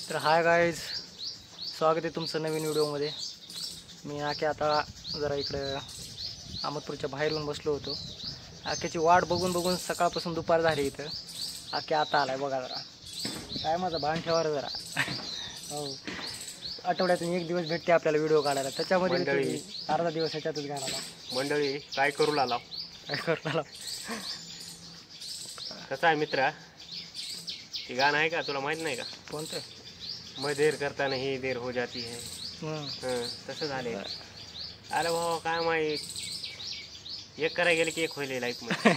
तर hi guys, स्वागत आहे तुमचं नवीन व्हिडिओमध्ये. मी आके आता जरा इकडं अहमदपूरच्या बाहेर येऊन बसलो होतो. आक्याची वाट बघून बघून सकाळपासून दुपार झाली इथं. आके आता आलाय बघा जरा. काय माझं भान ठेवा जरा. हो, आठवड्यातून एक दिवस भेटते आपल्याला व्हिडिओ काढायला, त्याच्यामध्ये अर्धा दिवस ह्याच्यातच घालायला. मंडळी काय करू लागला, काय करणार कसा आहे मित्रा? ते गाणं आहे का, तुला माहित नाही का? कोणतं? मैं देर करता नहीं देर हो जाती है. तसं झाले. अरे भाऊ काय माहित, एक करायला गेले की एक होईल लाईफ मध्ये.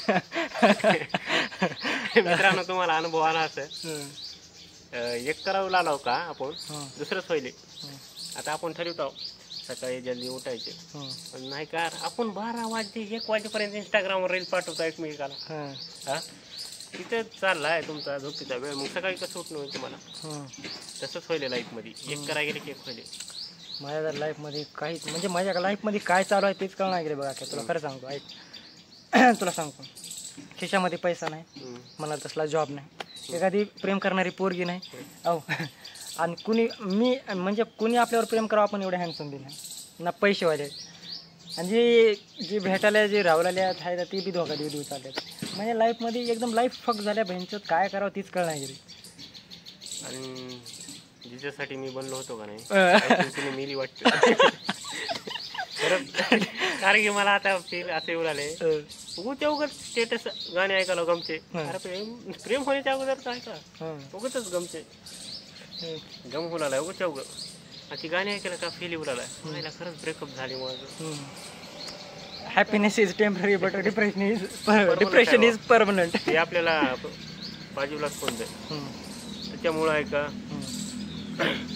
मित्रांनो, तुम्हाला अनुभव आला असं एक करावं लागलो का आपण, दुसरंच होईल. आता आपण ठरवतो सकाळी जल्दी उठायचे, पण नाही का आपण 12 वाजते 1 वाजेपर्यंत इंस्टाग्रामवर रील पाठवतो एकमेकाला. हा, तिथं चाललाय तुमचा झोपीचा वेळ, मग सकाळी कसं उठणं होईल तुम्हाला? तसंच होईल लाईफ मध्ये, एक करायला गेले की एक होईल. माझ्या लाईफमध्ये काहीच, म्हणजे माझ्या लाईफमध्ये काय चालू आहे तेच कळणार गेले बघा. तुला खरं सांगतो, ऐक. तुला सांगतो, खिशामध्ये पैसा नाही, मला तसला जॉब नाही, एखादी प्रेम करणारी पोरगी नाही. अहो, आणि कुणी मी म्हणजे कुणी आपल्यावर प्रेम करावं आपण एवढे हँडसम बी नाही ना, पैसेवाले. आणि जे भेटायला जे रावलेले आहेत ते बी धोका देऊ चालले. म्हणजे लाईफमध्ये एकदम लाईफ फक झाल्या. बहिणचं काय करावं तीच कळणार गेली. आणि जिच्यासाठी मी बनलो होतो का नाही, तिने मिली वाटतं. कारण की मला आता फील असे येऊ लागले, उगच उगच स्टेटस गाणे ऐकायला गमचे. अरे प्रेम होण्याच्या अगोदर काय का उगतच गमचे, गम होऊ लागलाय उगच उग. ती गाणी ऐकायला का फील येऊ लागलाय, मला खरंच ब्रेकअप झाली माझं. Happiness is temporary but depression is permanent. हे आपल्याला बाजूलाच कोणतं त्याच्यामुळं आहे का,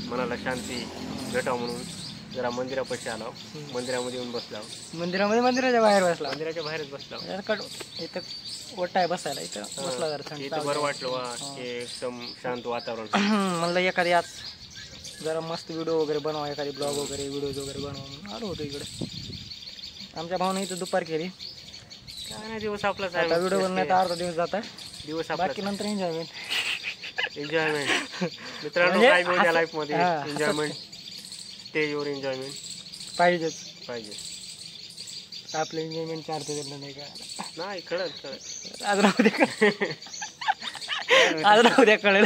मनाला शांती भेटावं म्हणून जरा मंदिरापाशी आलो. मंदिरामध्ये येऊन बसला. मंदिराच्या बाहेर बसला. मंदिराच्या बाहेरच बसला. इथं ओटा आहे बसायला, इथं बसला जरा. इथं बरं वाटलं वा, एकदम शांत वातावरण. म्हणलं एखादी आज जरा मस्त व्हिडिओ वगैरे बनवा, एखादी ब्लॉग वगैरे व्हिडिओज वगैरे बनवा. आलो होतो इकडे. आमच्या भावाने इथं दुपार केली. काय नाही, दिवस आपला आता व्हिडिओ बनवण्यात अर्धा दिवस जात आहे, दिवस बाकी नंतर एन्जॉयमेंट. मित्रांनो, काय बोलल्या लाईफ मध्ये एन्जॉयमेंट, स्टेजवर एन्जॉयमेंट पाहिजे. आपलं एन्जॉयमेंट अर्थ झालं नाही का? नाही कळत आज राहू द्या कळेल.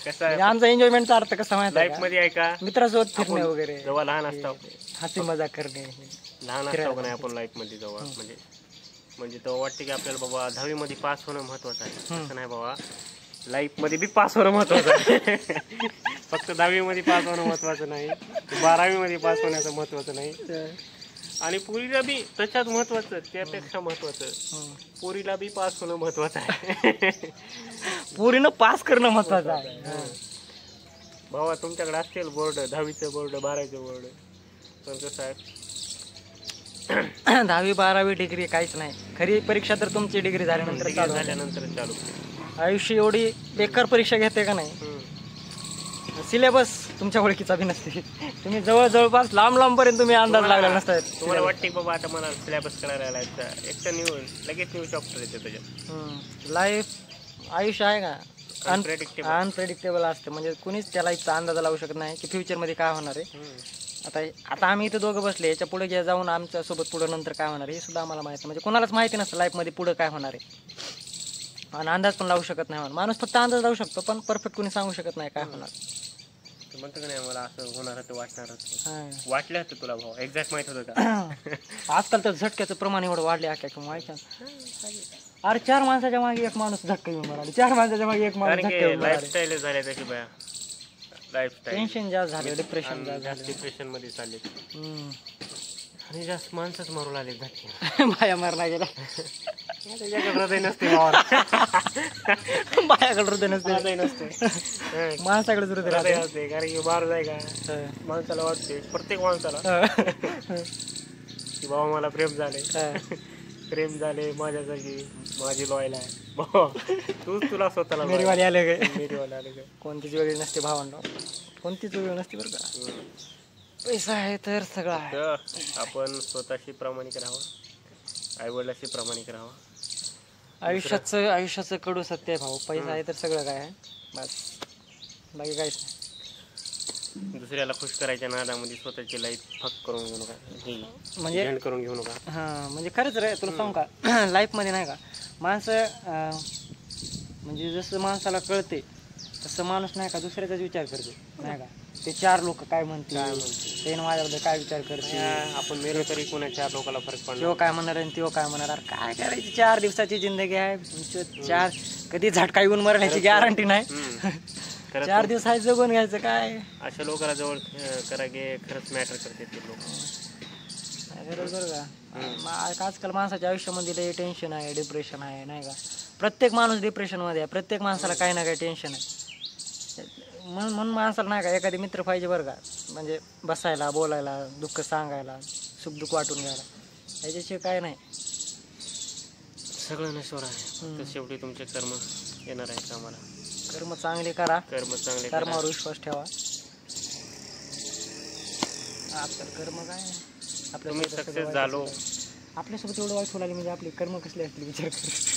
कसं आहे आमचा एन्जॉयमेंटचा अर्थ कसा माहिती लाईफ मध्ये आहे का, मित्रासोबत फिरणे वगैरे, जेव्हा लहान असतो, हसी मजाक करणे. लहान असतो का नाही आपण लाईफ मध्ये जेव्हा, म्हणजे तेव्हा वाटते की आपल्याला बाबा 10वी मध्ये पास होणं महत्वाचं आहे. तसं नाही बाबा, लाईफ मध्ये बी पास होणं महत्वाचं आहे. फक्त 10वी मध्ये पास होणं महत्वाचं नाही, 12वी मध्ये पास होण्याचं महत्वाचं नाही. आणि पोरीला बी त्याच्यात महत्वाचं, त्यापेक्षा महत्वाचं पोरीला बी पास होणं महत्वाचं आहे. पोरीनं पास करणं महत्वाचं आहे. भावा तुमच्याकडे असतील बोर्ड, 10वीचं बोर्ड, 12वीचं बोर्ड, पण कसं आहे 10वी 12वी डिग्री काहीच नाही. खरी परीक्षा तर तुमची डिग्री झाल्यानंतर चालू. आयुष्य एवढी बेकार परीक्षा घेते का नाही, सिलेबस तुमच्या ओळखीचा बी नसते. तुम्ही जवळपास लांब पर्यंत तुम्ही अंदाज लागला नसता. तुम्हाला वाटते बाबा आता मला सिलेबस करायला एक तर लगेच न्यू चॅप्टर येते त्याच्यात. लाईफ आयुष्य आहे का अनप्रेडिक्टेबल असते. म्हणजे कुणीच त्याला इतका अंदाज लावू शकत नाही की फ्युचरमध्ये काय होणार आहे. आता आम्ही इथं दोघं बसले, याच्या पुढे जाऊन आमच्या सोबत पुढे नंतर काय होणार हे सुद्धा आम्हाला माहिती. म्हणजे कोणालाच माहिती नसतं लाईफमध्ये पुढे काय होणार आहे, आणि अंदाज पण लावू शकत नाही. माणूस फक्त अंदाज लावू शकतो, पण परफेक्ट कोणी सांगू शकत नाही काय होणार. म्हणतो का नाही, मला असं होणार होतं, वाटलं होतं तुला भाऊ, एक्झॅक्ट माहित होतं का? आजकाल तर झटक्याचं प्रमाण एवढं वाढले. अरे 4 माणसाच्या मागे एक माणूस झटका घेऊन मराले, 4 माणसाच्या मागे एक माणूस. लाईफस्टाईल झाले त्याची बाया, लाईफस्टाईल टेन्शन जास्त झालं, डिप्रेशन जास्त, डिप्रेशन मध्ये चालले. आणि जास्त माणसंच मारू लागले झटके. बाया मारला गेला. हृदय नसते भावाला, बायाकडे हृदय नसते, माणसाकडे हृदय असते. कारण की मारू जाय का माणसाला वाटते, प्रत्येक माणसाला की बाबा मला प्रेम झाले माझ्यासाठी, माझी लॉयल आहे. तूच तुला स्वतःला मेरीवाले आले गे. कोणतीच वेगळी नसते भावांना, कोणतीच वेगळी नसते बरं का. पैसा आहे तर सगळं आहे. आपण स्वतःशी प्रामाणिक राहावं, आईवडिलाशी प्रामाणिक राहावं. आयुष्याचं कडू सत्य आहे भाऊ. पैसा आहे तर सगळं काय आहे बस. बाकी काहीच नाही. दुसऱ्याला खुश करायच्या नादामध्ये स्वतःची लाईफ फक करून घेऊ नका, म्हणजे एंड करून घेऊ नका. हां म्हणजे खरंच रे, तुला सांगू का लाईफमध्ये नाही का माणसं म्हणजे जसं माणसाला कळते तसं माणूस नाही का दुसऱ्याचाच विचार करते नाही का. ते 4 लोक काय म्हणतील, ते माझ्याबद्दल काय विचार करते, आपण मेलो तरी कोणा 4 लोकांना फरक पडणार. तो काय म्हणणार आणि तो काय म्हणणार. अरे काय करायची, 4 दिवसाची जिंदगी आहे. 4 कधी झटका येऊन मरण्याची गॅरंटी नाही. 4 दिवस आहे, जगून घ्यायचं काय. अशा लोकांना जवळ करा गे खरंच मॅटर करते ते लोक. बरोबर का. आजकाल माणसाच्या आयुष्यामध्ये लई टेन्शन आहे, डिप्रेशन आहे नाही का. प्रत्येक माणूस डिप्रेशनमध्ये आहे, प्रत्येक माणसाला काही ना काही टेन्शन आहे. म्हणून माणसाला नाही का एखादी मित्र पाहिजे बरं का, म्हणजे बसायला, बोलायला, दुःख सांगायला, सुखदुःख वाटून घ्यायला. याच्याशिवाय काय नाही. सगळं नश्वर आहे, तर शेवटी तुमचे कर्म येणार आहे कामाला. कर्म चांगले करा, कर्म चांगले, कर्मावर विश्वास ठेवा. आजकाल कर्म काय तुम्ही सक्सेस झालो. आपल्यासोबत एवढं वाईट होऊ म्हणजे आपले कर्म कसले असतील विचार कर.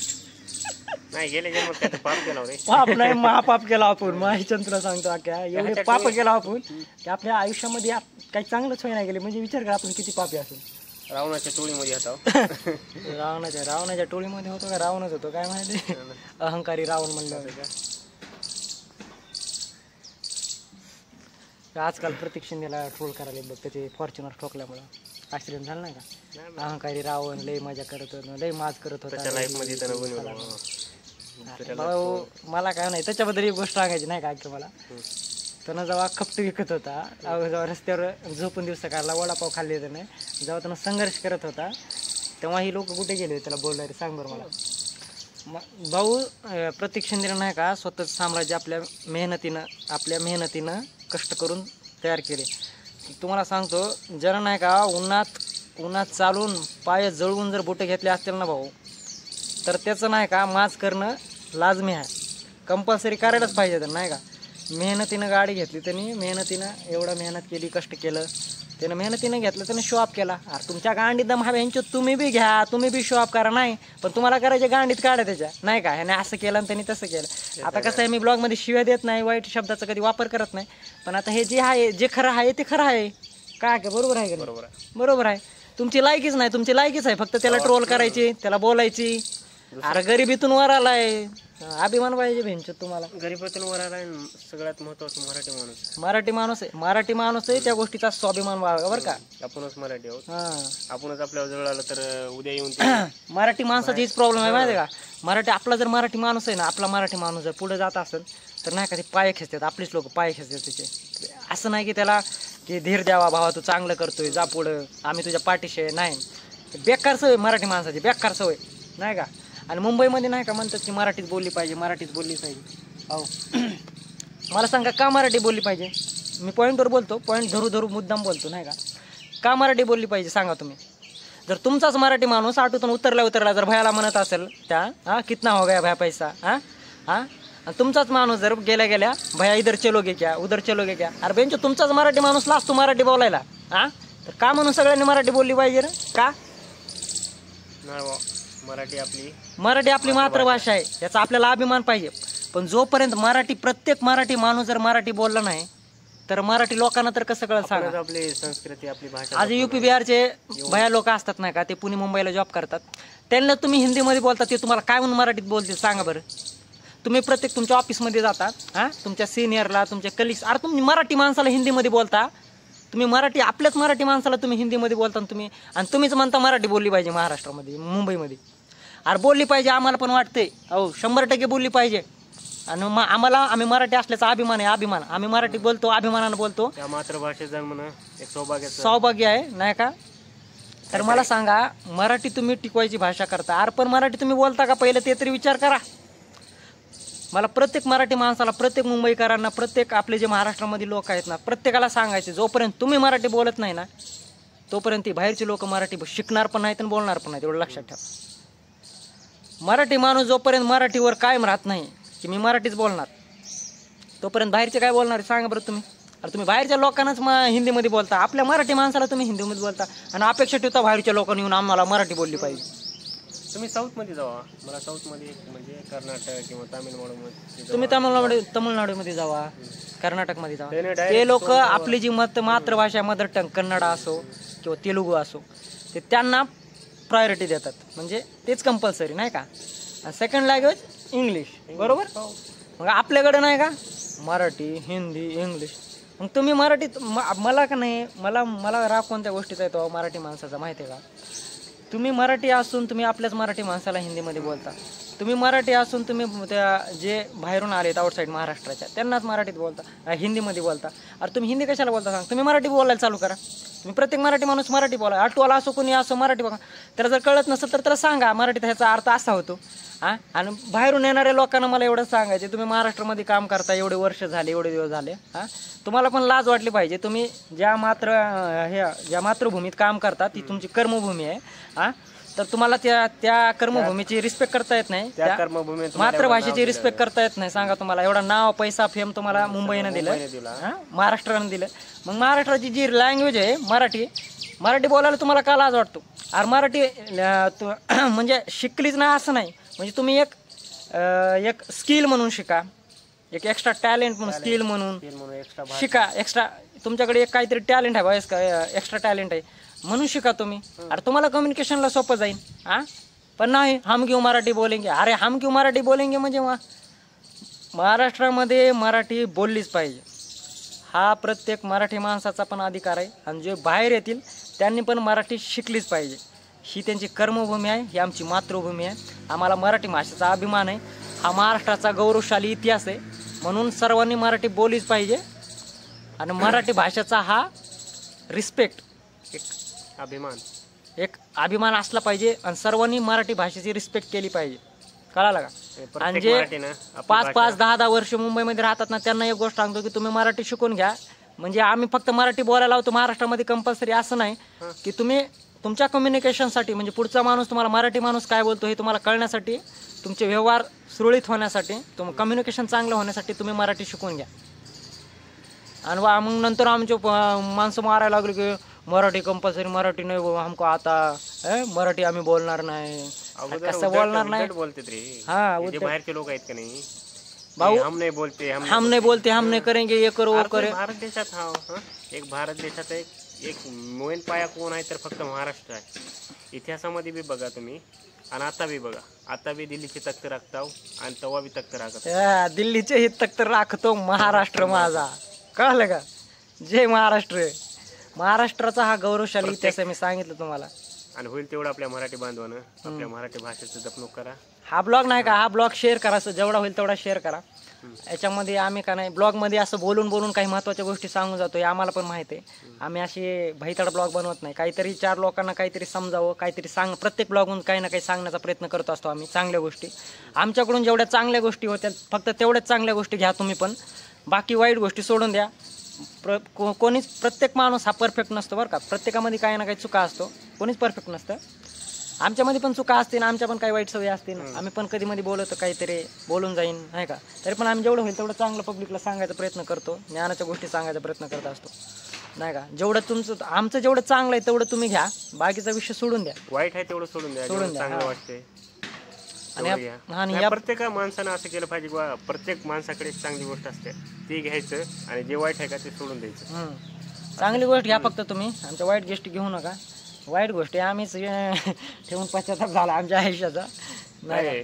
नाही गेले जन्मात काय तर पाप केला रे. पाप नाही, महापाप केला आपण. तुला सांगतो अख्या एवढे पाप केला आपण की आपल्या आयुष्यामध्ये काही चांगलंच होई नाही गेले. म्हणजे विचार कर आपण किती पापी असेल. रावणाच्या टोळीमध्ये होता. रावणाच्या टोळीमध्ये होतो का, रावणच होतो काय माहिती. अहंकारी रावण म्हणलं होतं का. आजकाल प्रत्येक शिंदेला ट्रोल करायला बघ, त्याचे फॉर्च्युनर ठोकल्यामुळं ऍक्सिडेंट झाला नाही का. अहंकारी रावण लय मजा करत होता, लय माज करत होता लाईफ मध्ये. मला काय नाही त्याच्याबद्दल एक गोष्ट सांगायची नाही का की मला. त्यानं जेव्हा खपट विकत होता, जेव्हा रस्त्यावर झोपून दिवस काढला, वडापाव खाल्ले त्याने, जेव्हा त्यानं संघर्ष करत होता तेव्हा ही लोक कुठे गेले त्याला बोलणारे सांग बरं मला. भाऊ प्रत्येक शिंदेला नाही का स्वतःच साम्राज्य आपल्या मेहनतीनं कष्ट करून तयार केले. तुम्हाला सांगतो जरा नाही का उन्हात चालून पाय जळवून जर बोटे घेतले असतील ना भाऊ, तर त्याचं नाही का माज करणं लाजमी आहे, कंपल्सरी करायलाच पाहिजे. तर नाही का मेहनतीनं गाडी घेतली त्यांनी, मेहनतीनं एवढं मेहनत केली, कष्ट केलं त्यानं, मेहनतीनं घेतलं त्यानं, शो ऑफ केला. अरे तुमच्या गांडीत दम हवे यांच्या, तुम्ही बी घ्या, तुम्ही बी शो ऑफ करा. नाही पण तुम्हाला करायचे गांडीत काढा त्याच्या नाही का. ह्याने असं केलं आणि त्यांनी तसं केलं. आता कसं आहे, मी ब्लॉगमध्ये शिव्या देत नाही, वाईट शब्दाचा कधी वापर करत नाही, पण आता हे जे आहे जे खरं आहे ते खरं आहे काय का. बरोबर आहे का. बरोबर आहे. तुमची लायकीच नाही, तुमची लायकीच आहे फक्त त्याला ट्रोल करायची, त्याला बोलायची. अरे गरिबीतून वर आलाय, अभिमान पाहिजे भेंच तुम्हाला. गरिबीतून वर आलाय. सगळ्यात महत्वाचं मराठी माणूस आहे, त्या गोष्टीचा स्वाभिमान वागा बरं का. आपणच मराठी आहोत, आपणच आपल्या जवळ आलं तर उद्या येऊन मराठी माणसाची हीच प्रॉब्लेम आहे माहिती आहे का. आपला मराठी माणूस आहे ना, आपला मराठी माणूस जर पुढे जात असेल तर नाही का ते पाय खेचतात, आपलीच लोक पाय खेचतात त्याचे. असं नाही की त्याला की धीर द्यावा, भावा तू चांगलं करतोय, जा पुढं, आम्ही तुझ्या पाठीशी आहे. नाही, बेकार सवय मराठी माणसाची, बेकार सवय नाही का. आणि मुंबईमध्ये नाही का म्हणतात की मराठीत बोलली पाहिजे, मराठीत बोलली पाहिजे. अहो मला सांगा का मराठी बोलली पाहिजे. मी पॉईंटवर बोलतो, पॉईंट धरू मुद्दाम बोलतो नाही का मराठी बोलली पाहिजे सांगा तुम्ही. जर तुमचाच मराठी माणूस आटोतून उतरला जर भयाला म्हणत असेल त्या कितना हो गया भया पैसा आणि तुमचाच माणूस जर गेल्या भया इधर चलोगे क्या, उधर चलोगे क्या. अरे बेंचो तुमचाच मराठी माणूस लाजतो मराठी बोलायला. तर का म्हणून सगळ्यांनी मराठी बोलली पाहिजे रे का. मराठी आपली मातृभाषा आहे, याचा आपल्याला अभिमान पाहिजे. पण जोपर्यंत प्रत्येक मराठी माणूस जर मराठी बोलला नाही तर मराठी लोकांना तर कसं कळत सांगा. आपली संस्कृती, आपली भाषा. आज UP बिहारचे भया लोक असतात नाही का, ते पुणे मुंबईला जॉब करतात, त्यांना तुम्ही हिंदीमध्ये बोलता, ते तुम्हाला काय म्हणून मराठीत बोलतील सांगा बरं. तुम्ही प्रत्येक तुमच्या ऑफिसमध्ये जाता, तुमच्या सिनियरला, तुमच्या कलिग्स, अरे तुम्ही मराठी माणसाला हिंदीमध्ये बोलता, तुम्ही आपल्याच मराठी माणसाला तुम्ही हिंदीमध्ये बोलता, आणि तुम्हीच म्हणता मराठी बोलली पाहिजे महाराष्ट्रामध्ये, मुंबईमध्ये. अरे बोलली पाहिजे, आम्हाला पण वाटते, 100% बोलली पाहिजे. आणि आम्ही मराठी असल्याचा अभिमान आहे, आम्ही मराठी बोलतो, अभिमानानं बोलतो. त्या मातृभाषेत जन्मणं एक सौभाग्य आहे नाही का. तर मला सांगा, मराठी तुम्ही टिकवायची भाषा करता, अरे पण मराठी तुम्ही बोलता का पहिलं ते तरी विचार करा. मला प्रत्येक मराठी माणसाला, प्रत्येक मुंबईकरांना, प्रत्येक आपले जे महाराष्ट्रामध्ये लोक आहेत ना, प्रत्येकाला सांगायचे, जोपर्यंत तुम्ही मराठी बोलत नाही ना तोपर्यंत ती बाहेरची लोक मराठी शिकणार पण नाहीत आणि बोलणार पण नाहीत, एवढं लक्षात ठेवा. मराठी माणूस जोपर्यंत मराठीवर कायम राहत नाही की मी मराठीच बोलणार, तोपर्यंत बाहेरचे काय बोलणार सांगा बरं तुम्ही. अरे तुम्ही बाहेरच्या लोकांनाच हिंदीमध्ये बोलता, आपल्या मराठी माणसाला तुम्ही हिंदीमध्ये बोलता आणि अपेक्षा ठेवता बाहेरच्या लोकांनी येऊन आम्हाला मराठी बोलली पाहिजे. तुम्ही साऊथमध्ये जावा, मला साऊथमध्ये म्हणजे कर्नाटक किंवा तामिळनाडूमध्ये, तुम्ही तामिळनाडूमध्ये जावा, कर्नाटकमध्ये जावा. त्याने direct ते लोक आपली जी मातृभाषा मदर टंग कन्नड असो किंवा तेलुगू असो ते त्यांना प्रायोरिटी देतात, म्हणजे तेच कंपल्सरी नाही का. सेकंड लँग्वेज इंग्लिश, बरोबर. मग आपल्याकडे नाही का मराठी, हिंदी, इंग्लिश. मग तुम्ही मराठीत मला का नाही, मला राग कोणत्या गोष्टीचा येतो मराठी माणसाचा माहिती आहे का. तुम्ही मराठी असून तुम्ही आपल्याच मराठी माणसाला हिंदीमध्ये बोलता. तुम्ही मराठी असून तुम्ही त्या जे बाहेरून आलेत आउटसाईड महाराष्ट्राच्या त्यांनाच मराठीत बोलता, हिंदीमध्ये बोलता. अरे तुम्ही हिंदी कशाला बोलता सांग. तुम्ही मराठी बोलायला चालू करा. तुम्ही प्रत्येक मराठी माणूस मराठी बोला. ऑटोवाला असो कोणी असो मराठी बघा. त्याला जर कळत नसेल तर त्याला सांगा मराठीत ह्याचा अर्थ असा होतो. हां, आणि बाहेरून येणाऱ्या लोकांना मला एवढंच सांगायचे, तुम्ही महाराष्ट्रामध्ये काम करता एवढे वर्ष झाले, एवढे दिवस झाले, हां, तुम्हाला पण लाज वाटली पाहिजे. तुम्ही ज्या मातृभूमीत काम करता ती तुमची कर्मभूमी आहे. हां, तर तुम्हाला त्या कर्मभूमीची रिस्पेक्ट करता येत नाही, त्या कर्मभूमीत मातृभाषेची रिस्पेक्ट करता येत नाही. सांगा तुम्हाला एवढा नाव पैसा फेम तुम्हाला मुंबईनं दिलं, हां, महाराष्ट्रानं दिलं. मग महाराष्ट्राची जी लँग्वेज आहे मराठी बोलायला तुम्हाला का लाज वाटतो. अरे मराठी म्हणजे शिकलीच नाही असं नाही, म्हणजे तुम्ही एक स्किल म्हणून शिका, एक एक्स्ट्रा टॅलेंट म्हणून स्किल म्हणून शिका. एक्स्ट्रा तुमच्याकडे एक काहीतरी टॅलेंट आहे एक्स्ट्रा टॅलेंट आहे म्हणून शिका तुम्ही. अरे तुम्हाला कम्युनिकेशनला सोपं जाईल. हां, पण नाही हम क्यों मराठी बोलेंगे. अरे हम क्यों मराठी बोलेंगे म्हणजे महाराष्ट्रामध्ये मराठी बोललीच पाहिजे. हा प्रत्येक मराठी माणसाचा पण अधिकार आहे. आणि जे बाहेर येतील त्यांनी पण मराठी शिकलीच पाहिजे. ही त्यांची कर्मभूमी आहे, ही आमची मातृभूमी आहे. आम्हाला मराठी भाषेचा अभिमान आहे. हा महाराष्ट्राचा गौरवशाली इतिहास आहे. म्हणून सर्वांनी मराठी बोललीच पाहिजे. आणि मराठी भाषेचा हा रिस्पेक्ट एक अभिमान असला पाहिजे. आणि सर्वांनी मराठी भाषेची रिस्पेक्ट केली पाहिजे. कळालं का. आणि जे 5-5, 10-10 वर्ष मुंबईमध्ये राहतात ना त्यांना एक गोष्ट सांगतो की तुम्ही मराठी शिकून घ्या. म्हणजे आम्ही फक्त मराठी बोलायला लावतो महाराष्ट्रामध्ये कंपल्सरी असं नाही की तुम्ही तुमच्या कम्युनिकेशनसाठी, म्हणजे पुढचा माणूस तुम्हाला मराठी माणूस काय बोलतो हे तुम्हाला कळण्यासाठी, तुमचे व्यवहार सुरळीत होण्यासाठी, कम्युनिकेशन चांगलं होण्यासाठी तुम्ही मराठी शिकून घ्या. आणि मग नंतर आमचे माणसं मारायला लागले की मराठी कंपल्सरी, मराठी नाही हमको आता, मराठी आम्ही बोलणार नाही. कसं बोलणार नाही. हा, बाहेरचे लोक आहेत का नाही भाऊ, हम नाही बोलते हम नहीं करेंगे, ये करो वो करे. भारत देशात एक मोहीन पाया कोण आहे तर फक्त महाराष्ट्र आहे. इतिहासामध्ये बी बघा तुम्ही आणि आता बी बघा. आता बी दिल्लीची तख्त राखताव आणि तवा बी तख्त राखत. दिल्लीचे ही तख्त राखतो महाराष्ट्र माझा. कळलं का. जय महाराष्ट्र. महाराष्ट्राचा हा गौरवशाली इतिहास आहे. मी सांगितलं तुम्हाला. आणि होईल तेवढं आपल्या मराठी बांधवानं आपल्या मराठी भाषेचं जपणूक करा. हा ब्लॉग नाही का, हा ब्लॉग शेअर करा. जेवढा होईल तेवढा शेअर करा. याच्यामध्ये आम्ही का नाही ब्लॉगमध्ये असं बोलून काही महत्त्वाच्या गोष्टी सांगून जातो हे आम्हाला पण माहिती आहे. आम्ही असे भैताड ब्लॉग बनवत नाही. काहीतरी 4 लोकांना काहीतरी समजावं, काहीतरी प्रत्येक ब्लॉगहून काही ना काही सांगण्याचा प्रयत्न करत असतो आम्ही. चांगल्या गोष्टी आमच्याकडून जेवढ्या चांगल्या गोष्टी होत्या फक्त तेवढ्याच चांगल्या गोष्टी घ्या तुम्ही पण. बाकी वाईट गोष्टी सोडून द्या. कोणीच, प्रत्येक माणूस हा परफेक्ट नसतो बरं का. प्रत्येकामध्ये काही ना काही चुका असतो. कोणीच परफेक्ट नसतं. आमच्यामध्ये पण चुका असतील, आमच्या पण काही वाईट सवयी असतील. आम्ही पण कधी मध्ये बोलतो काहीतरी बोलून जाईन नाही का. तरी पण आम्ही जेवढं होईल तेवढं चांगलं पब्लिकला सांगायचा प्रयत्न करतो. ज्ञानाच्या गोष्टी सांगायचा प्रयत्न करत असतो नाही का. जेवढं आमचं जेवढं चांगलं आहे तेवढं तुम्ही घ्या. बाकीचा विषय सोडून द्या. वाईट आहे तेवढं सोडून द्या. चांगलं वाटते आणि या प्रत्येक माणसानं असं केलं पाहिजे की प्रत्येक माणसाकडे एक चांगली गोष्ट असते ती घ्यायचं आणि जे वाईट आहे का ते सोडून द्यायचं. चांगली गोष्ट घ्या फक्त तुम्ही. आमच्या वाईट गोष्टी घेऊ नका. वाईट गोष्टी आम्हीच ठेवून पश्चाताप झाला आमच्या आयुष्याचा. नाही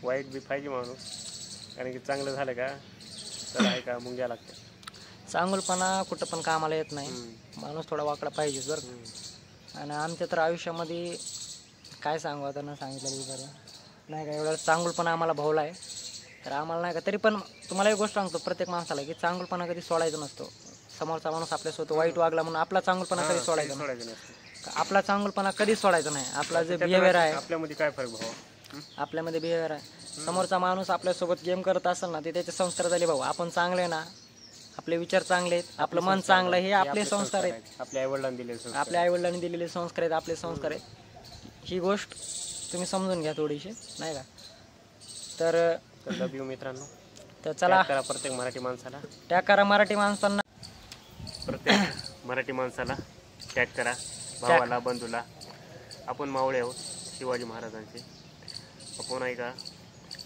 वाईट बी पाहिजे माणूस, कारण की चांगलं झालं का तर आहे का मुंग्या लागते. चांगलपणा कुठं पण कामाला येत नाही. माणूस थोडा वाकडा पाहिजेच बरं. आणि आमच्या तर आयुष्यामध्ये काय सांगू आता न सांगितलं बरं नाही का. एवढा चांगलपणा आम्हाला भावला आहे तर आम्हाला नाही का. तरी पण तुम्हाला एक गोष्ट सांगतो प्रत्येक माणसाला की चांगलपणा कधी सोडायचं नसतो. समोरचा माणूस आपल्यासोबत वाईट वागला म्हणून आपला चांगलपणा कधी सोडायचा नसतो. आपला चांगलपणा कधीच सोडायचा नाही. आपला जे बिहेवियर आहे आपल्यामध्ये काय फरक भाऊ, आपल्यामध्ये बिहेवियर आहे. समोरचा माणूस आपल्यासोबत गेम करत असेल ना ते त्याचे संस्कार झाले भाऊ. आपण चांगले ना, आपले विचार चांगले आहेत, आपलं मन चांगलं, हे आपले संस्कार आहेत. आपल्या आईवडिलांनी दिलेले संस्कार आहेत, आपले संस्कार आहेत. ही गोष्ट तुम्ही समजून घ्या थोडीशी नाही का. तर मित्रांनो, तर चला प्रत्येक मराठी माणसाला टॅग करा. मराठी माणसांना प्रत्येक मराठी माणसाला टॅग करा. भावाला, बंधूला. आपण मावळे आहोत शिवाजी महाराजांचे. आपण आहे का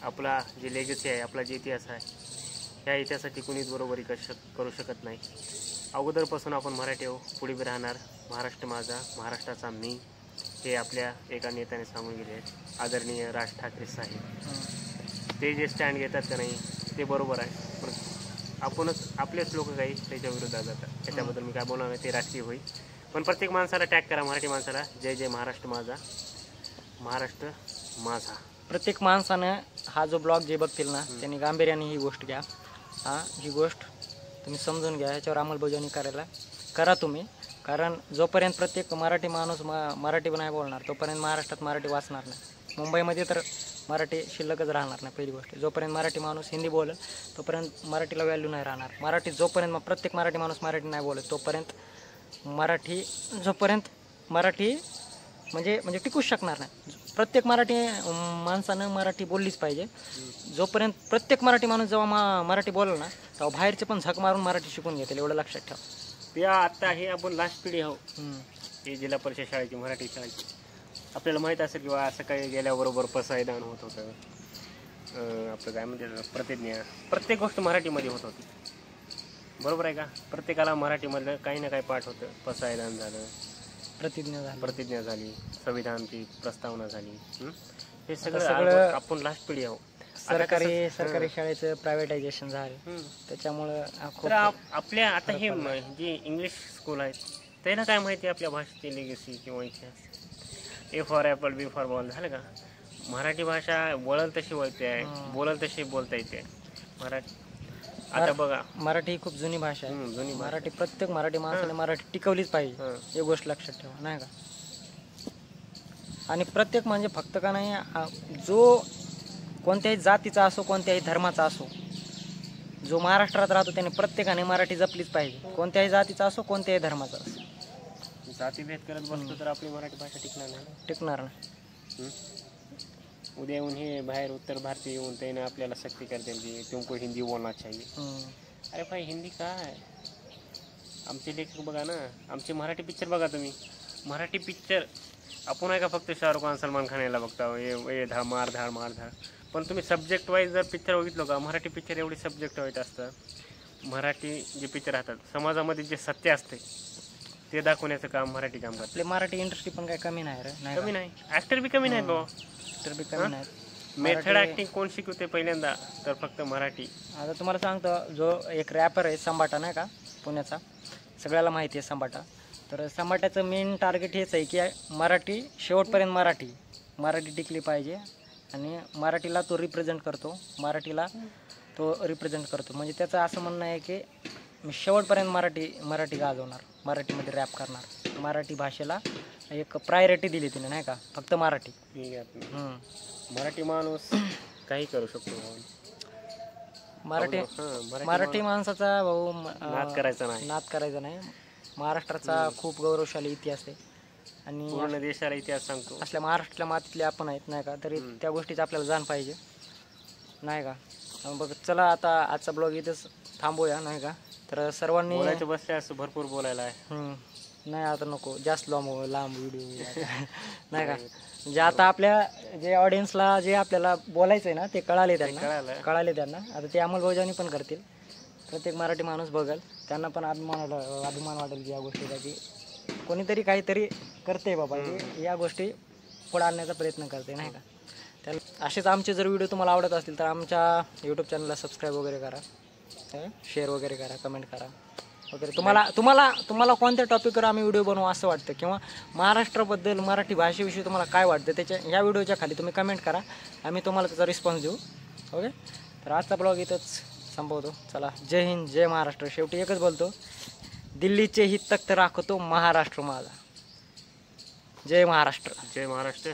आपला जे लेगसी आहे, आपला जे इतिहास आहे ह्या याच्यासाठी कुणीच बरोबरी करू शकत नाही. अगोदरपासून आपण मराठी आहो, पुढे बी राहणार. महाराष्ट्र माझा, महाराष्ट्राचा मी, हे आपल्या एका नेत्याने सांगून गेले आहेत, आदरणीय राज ठाकरे साहेब. ते जे स्टँड घेतात का नाही ते बरोबर आहे, पण आपणच आपलेच लोक काही त्याच्या विरोधात जातात. त्याच्याबद्दल मी काय बोलणार नाही, ते राजकीय होईल. पण प्रत्येक माणसाला टॅग करा, मराठी माणसाला, जय जय महाराष्ट्र माझा, महाराष्ट्र माझा. प्रत्येक माणसानं हा जो ब्लॉग जे बघतील ना त्यांनी गांभीर्याने ही गोष्ट घ्या. ही गोष्ट तुम्ही समजून घ्या, ह्याच्यावर अंमलबजावणी करा तुम्ही. कारण जोपर्यंत प्रत्येक मराठी माणूस मराठी नाही बोलणार तोपर्यंत महाराष्ट्रात मराठी वाचणार नाही. मुंबईमध्ये तर मराठी शिल्लकच राहणार नाही. पहिली गोष्ट, जोपर्यंत मराठी माणूस हिंदी बोलेल तोपर्यंत मराठीला व्हॅल्यू नाही राहणार. जोपर्यंत प्रत्येक मराठी माणूस मराठी नाही बोलत तोपर्यंत मराठी म्हणजे टिकूच शकणार नाही. प्रत्येक मराठी माणसानं मराठी बोललीच पाहिजे. जोपर्यंत प्रत्येक मराठी माणूस जेव्हा मराठी बोलेल ना तेव्हा बाहेरचे पण झक मारून मराठी शिकून घेतील, एवढं लक्षात ठेवा. त्या आता हे आपण लास्ट पिढी आहोत, हे जिल्हा परिषद शाळेची, मराठी शाळेची. आपल्याला माहीत असेल किंवा असं काही गेल्याबरोबर पसायदान होत होतं, आपलं काय म्हणजे प्रतिज्ञा, प्रत्येक गोष्ट मराठीमध्ये होत होती. बरोबर आहे का? प्रत्येकाला मराठीमधलं काही ना काही पाठ होतं. पसायदान झालं, प्रतिज्ञा झाली, संविधानाची प्रस्तावना झाली. हे सगळं आपण लास्ट पिढी आहोत. सरकारी शाळेचं प्रायव्हेटायझेशन झालं, त्याच्यामुळं आपल्या आता हे जे इंग्लिश स्कूल आहेत त्याला काय माहिती आपल्या भाषेची लेगसी किंवा इतिहास. A for apple, B for ball झालं का? मराठी भाषा वळल तशी वळते आहे, बोलल तशी बोलता येते. आता बघा, मराठी ही खूप जुनी भाषा आहे. मराठी प्रत्येक मराठी माणसाने मराठी टिकवलीच पाहिजे, ही गोष्ट लक्षात ठेवा, नाही का? आणि प्रत्येक म्हणजे फक्त का नाही, जो कोणत्याही जातीचा असो, कोणत्याही धर्माचा असो, जो महाराष्ट्रात राहतो त्याने प्रत्येकाने मराठी जपलीच पाहिजे. कोणत्याही जातीचा असो, कोणत्याही धर्माचा असो. जातीभेद करत बसलो तर आपली मराठी भाषा टिकणार नाही. उद्या येऊन हे बाहेर उत्तर भारतीय येऊन त्याने आपल्याला सक्ती करते की तुमको हिंदी बोलना चाहिए. अरे भाई, हिंदी काय? आमचे लेखक बघा ना, आमचे मराठी पिक्चर बघा तुम्ही. मराठी पिक्चर आपण आहे का फक्त शाहरुख खान, सलमान खान याला बघता, हे मारधाड. पण तुम्ही सब्जेक्ट वाईज जर पिक्चर बघितलं का, मराठी पिक्चर एवढी सब्जेक्ट वाईज असतं. मराठी जे पिक्चर राहतात, समाजामध्ये जे सत्य असते ते दाखवण्याचं काम मराठी काम करते. आपली मराठी इंडस्ट्री पण काही कमी नाही रे, कमी नाही. ऍक्टर बी कमी नाहीत बाबा, बी कमी नाहीत. मेथड ऍक्टिंग कोण शिकवते पहिल्यांदा तर फक्त मराठी. आता तुम्हाला सांगतो, जो एक रॅपर आहे संबाटा नाही का, पुण्याचा, सगळ्याला माहिती आहे संबाटा. तर संबाट्याचं मेन टार्गेट हेच आहे की मराठी शेवटपर्यंत मराठी टिकली पाहिजे. आणि मराठीला तो रिप्रेझेंट करतो, म्हणजे त्याचं असं म्हणणं आहे की मी शेवटपर्यंत मराठी गाजवणार, मराठीमध्ये रॅप करणार. मराठी भाषेला एक प्रायोरिटी दिली तिने, नाही का, फक्त मराठी. मराठी माणूस काही करू शकतो. मराठी माणसाचा भाऊ नाद करायचा नाही. महाराष्ट्राचा खूप गौरवशाली इतिहास आहे आणि पूर्ण देशाला इतिहास सांगतो. असल्या महाराष्ट्रातल्या मातीतले आपण आहेत, नाही का, तरी त्या गोष्टीचं आपल्याला जाण पाहिजे, नाही का. बघ, चला आता आजचा ब्लॉग इथेच थांबूया, नाही का. तर सर्वांनी बसले असं भरपूर बोलायला आहे. नाही आता नको जास्त लांब व्हिडिओ नाही का. म्हणजे आता आपल्या जे ऑडियन्सला जे आपल्याला बोलायचं आहे ना ते कळाले त्यांना. आता ते अंमलबजावणी पण करतील. प्रत्येक मराठी माणूस बघेल, त्यांना पण अभिमान वाटेल की या गोष्टीचा, की कोणीतरी काहीतरी करते बाबा, की या गोष्टी पुढे आणण्याचा प्रयत्न करते, नाही का. त्याला असेच आमचे जर व्हिडिओ तुम्हाला आवडत असतील तर आमच्या यूट्यूब चॅनलला सबस्क्राईब वगैरे करा, शेअर वगैरे करा, कमेंट करा वगैरे. तुम्हाला कोणत्या टॉपिकवर आम्ही व्हिडिओ बनवू असं वाटतं, किंवा महाराष्ट्राबद्दल, मराठी भाषेविषयी तुम्हाला काय वाटतं त्याच्या ह्या व्हिडिओच्या खाली तुम्ही कमेंट करा, आम्ही तुम्हाला त्याचा रिस्पॉन्स देऊ. ओके, तर आजचा ब्लॉग इथंच संपवतो. चला, जय हिंद, जय महाराष्ट्र. शेवटी एकच बोलतो, दिल्लीचे ही तख्त राखतो महाराष्ट्र माझा. जय महाराष्ट्र. जय महाराष्ट्र.